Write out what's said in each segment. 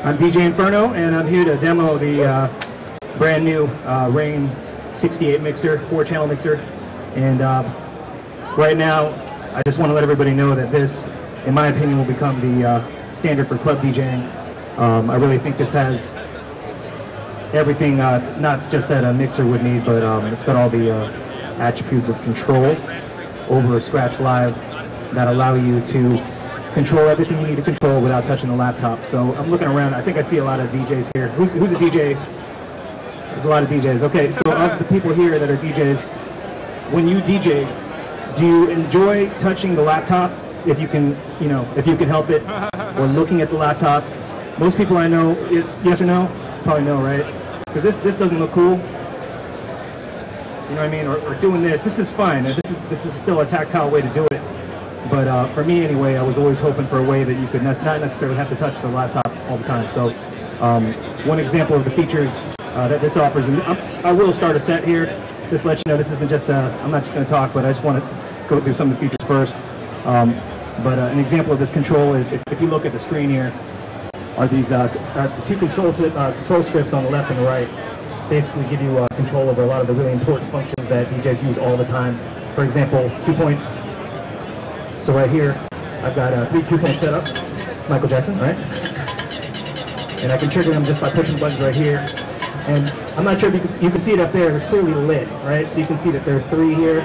I'm DJ Inferno, and I'm here to demo the brand new Rane 68 mixer, 4-channel mixer. And right now, I just want to let everybody know that this, in my opinion, will become the standard for club DJing. I really think this has everything, not just that a mixer would need, but it's got all the attributes of control over a Scratch Live that allow you to control everything you need to control without touching the laptop. So I'm looking around. I think I see a lot of DJs here. Who's a DJ? There's a lot of DJs. Okay, so of the people here that are DJs, when you DJ, do you enjoy touching the laptop if you can, if you can help it, or looking at the laptop? Most people I know, yes or no? Probably no, right? Because this doesn't look cool. You know what I mean? Or doing this. This is fine. This is still a tactile way to do it. But for me anyway, I was always hoping for a way that you could not necessarily have to touch the laptop all the time. So one example of the features that this offers, and I will start a set here. Just to let you know, this isn't just I'm not just going to talk, but I just want to go through some of the features first. But an example of this control, if you look at the screen here, are these two control strips on the left and the right. Basically give you control over a lot of the really important functions that DJs use all the time. For example, cue points. So right here, I've got 3 cue points set up, Michael Jackson, right? And I can trigger them just by pushing the buttons right here. And I'm not sure if you can see it up there, they're clearly lit, right? So you can see that there are 3 here,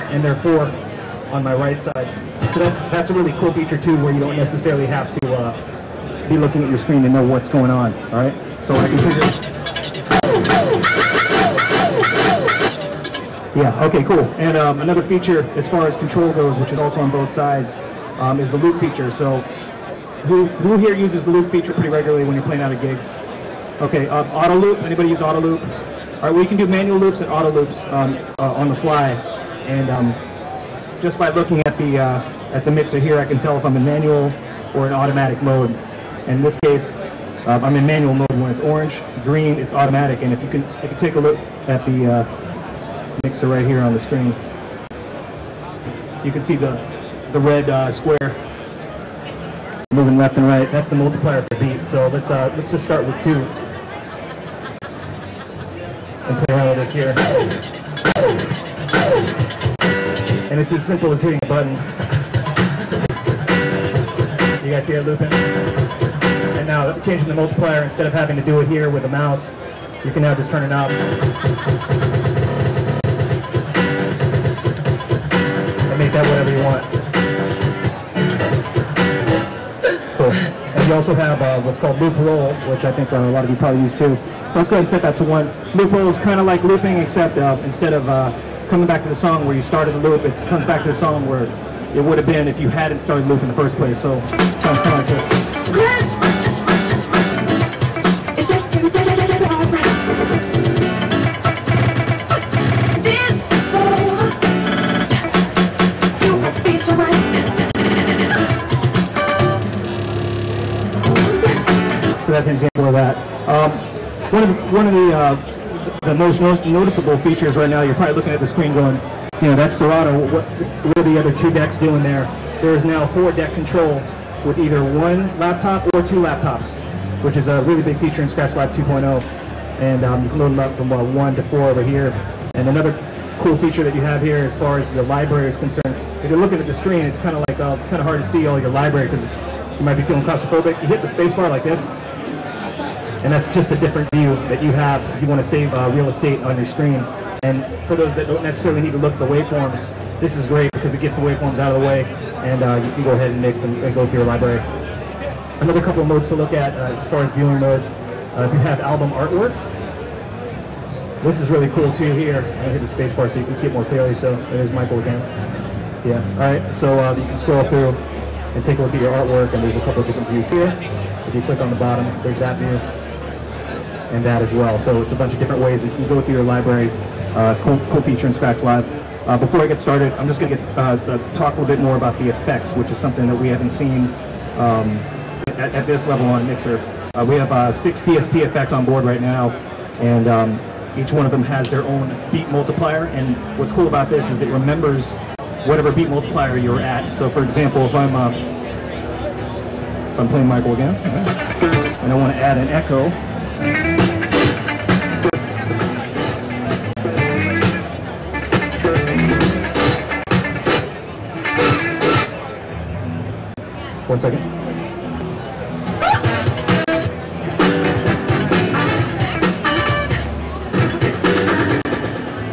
and there are 4 on my right side. So that's a really cool feature too, where you don't necessarily have to be looking at your screen to know what's going on, all right? So I can trigger. Yeah, okay, cool. And another feature as far as control goes, which is also on both sides, is the loop feature. So who here uses the loop feature pretty regularly when you're playing out of gigs? Okay, auto loop, anybody use auto loop? All right, we can do manual loops and auto loops on the fly. And just by looking at the mixer here, I can tell if I'm in manual or in automatic mode. And in this case, I'm in manual mode. When it's orange, green, it's automatic. And if you take a look at the mixer right here on the screen, you can see the red square moving left and right. That's the multiplier for beat. So let's just start with 2 and play around with this here. And it's as simple as hitting a button. You guys see it looping? And now changing the multiplier, instead of having to do it here with a mouse, you can now just turn it up and make that whatever you want. Cool. And you also have what's called loop roll, which I think a lot of you probably use too. So let's go ahead and set that to 1. Loop roll is kind of like looping, except instead of coming back to the song where you started the loop, it comes back to the song where it would have been if you hadn't started loop in the first place. So it sounds kind of like this. So that's an example of that. One of the most noticeable features right now, you're probably looking at the screen going, that's Serato. What are the other 2 decks doing there? There is now 4-deck control with either 1 laptop or 2 laptops, which is a really big feature in Scratch Live 2.0. And you can load them up from 1 to 4 over here. And another cool feature that you have here, as far as your library is concerned, if you're looking at the screen, it's kind of like it's kind of hard to see all your library because you might be feeling claustrophobic. You hit the spacebar like this, and that's just a different view that you have if you want to save real estate on your screen. And for those that don't necessarily need to look at the waveforms, this is great because it gets the waveforms out of the way, and you can go ahead and mix and go through your library. Another couple of modes to look at as far as viewing modes. If you have album artwork, this is really cool too here. I'm going to hit the space bar so you can see it more clearly. So there's Michael again. Yeah, alright, so you can scroll through and take a look at your artwork, and there's a couple of different views here. If you click on the bottom, there's that view, and that as well. So it's a bunch of different ways that you can go through your library. Cool feature in Scratch Live. Before I get started, I'm just going to talk a little bit more about the effects, which is something that we haven't seen at this level on Mixer. We have 6 DSP effects on board right now, and each one of them has their own beat multiplier. And what's cool about this is it remembers whatever beat multiplier you're at. So for example, if I'm I'm playing Michael again. And I want to add an echo. One second.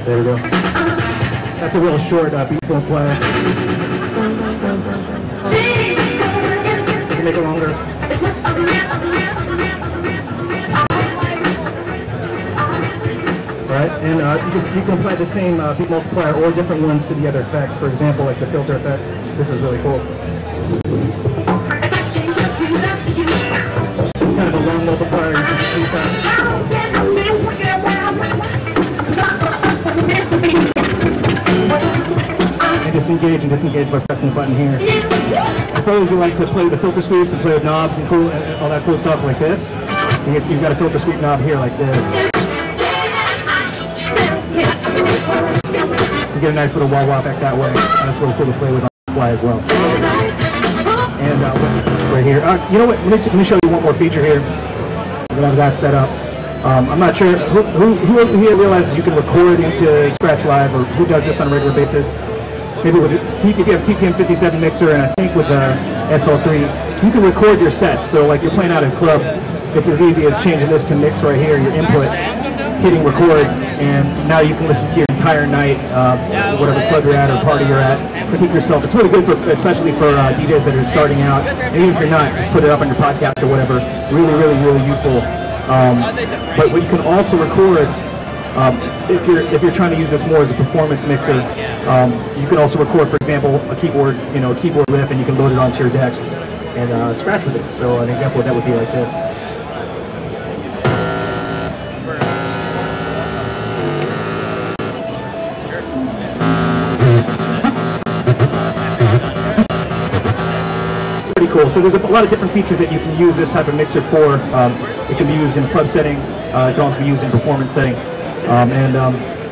There we go. That's a real short beat player. Make it longer. Right, and you can apply the same beat multiplier or different ones to the other effects. For example, like the filter effect. This is really cool. It's kind of a long multiplier. You can use that. And disengage by pressing the button here. For those who like to play with the filter sweeps and play with knobs and all that cool stuff like this, you've got a filter sweep knob here like this. You get a nice little wah-wah effect that way, and that's really cool to play with on the fly as well. And right here, you know what? Let me show you one more feature here that I've got set up. I'm not sure who here realizes you can record into Scratch Live, or who does this on a regular basis. Maybe with if you have TTM57 mixer, and I think with the SL3, you can record your sets. So like you're playing out in a club, it's as easy as changing this to mix right here, your inputs, hitting record, and now you can listen to your entire night, whatever club you're at or party you're at, critique yourself. It's really good, especially for DJs that are starting out, and even if you're not, just put it up on your podcast or whatever. Really, really, really useful. But what you can also record, if you're trying to use this more as a performance mixer, you can also record, for example, a keyboard riff, and you can load it onto your deck and scratch with it. So an example of that would be like this. It's pretty cool. So there's a lot of different features that you can use this type of mixer for. It can be used in a club setting. It can also be used in a performance setting.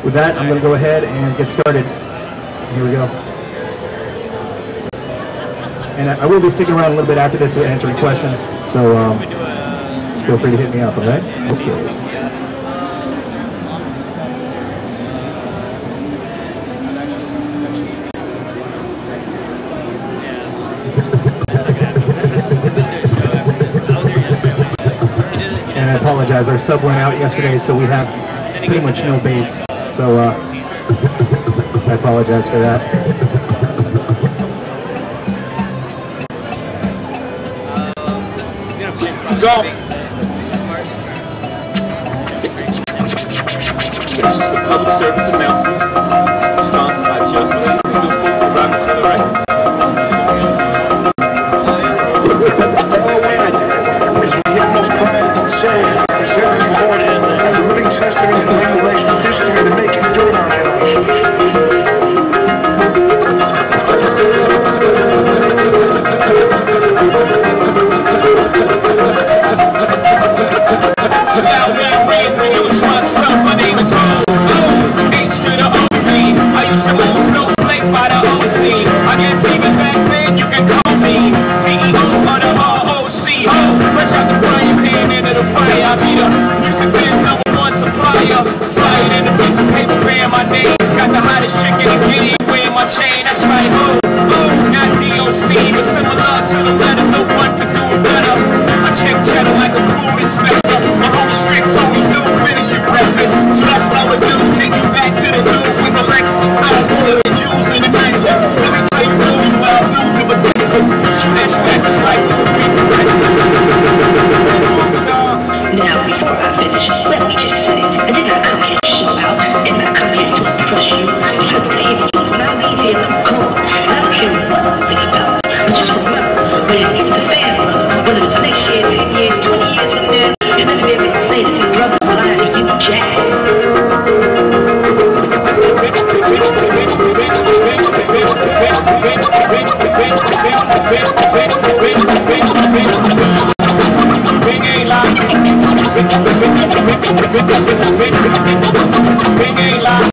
With that, I'm going to go ahead and get started. Here we go. And I will be sticking around a little bit after this to answer any questions, so feel free to hit me up, all right? Okay. And I apologize, our sub went out yesterday, so we have pretty much no bass. So I apologize for that. Go. This is a public service announcement sponsored by Just Blake. New folks are rocking for the record. Bing ain't lie.